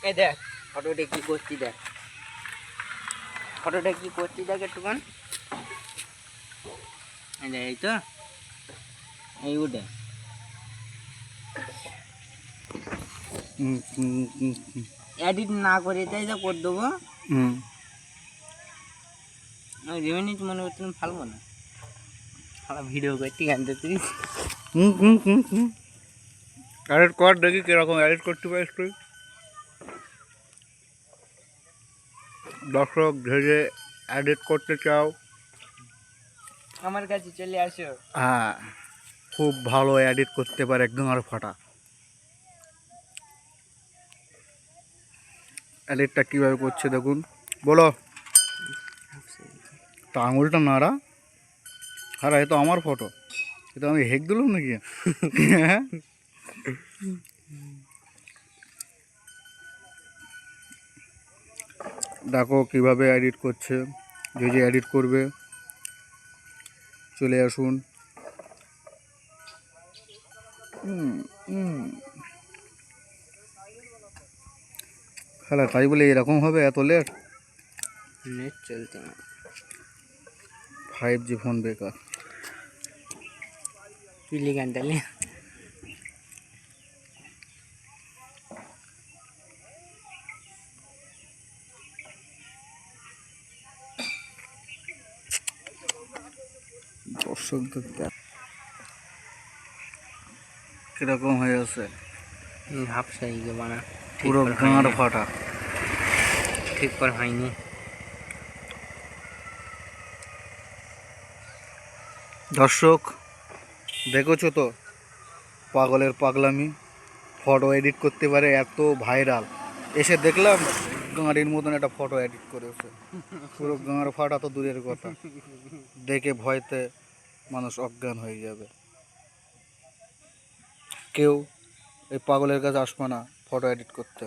এই দেখ ফটোটা কি করছি দেখ, ফটোটা কি করছি দেখ একটুখান। এই তো এই উঠে এডিট না করে তাই যা করে দেবো। রেমিনিট মনে করছি ফালবো না, ভিডিও করছি গানতে তুই। এডিট কর দেখি কিরকম এডিট করতে পারিস তুই। দর্শক যে এডিট করতে চাও আমার কাছে চলে আসো। হ্যাঁ, খুব ভালো এডিট করতে পারে একদম আর ফাটা। এডিটটা কীভাবে করছে দেখুন, বলো। তা আঙুলটা নাড়া, আরে এ তো আমার ফটো, এ তো আমি হেক দিলাম নাকি? দেখো কিভাবে এডিট করছে। যে এডিট করবে চলে আসুন। হ্যালো, তাই বলে এরকম হবে এত লেট? নেট চলছে না, 5G ফোন বেকার। পিলি গান তাহলে দর্শকদের কিরকম হয়ে আছে, হাফ সাইজ বানা পুরো গাঁড় ফাটা। ঠিক করে হয়নি। দর্শক দেখেছো তো পাগলের পাগলামি, ফটো এডিট করতে পারে এত ভাইরাল। এসে দেখলাম গাঁড়ির মতন একটা ফটো এডিট করেছে, পুরো গাঁড় ফাটা তো দূরের কথা, দেখে ভয়তে মানুষ অজ্ঞান হয়ে যাবে। কেউ এই পাগলের কাছে আসবে না ফটো এডিট করতে।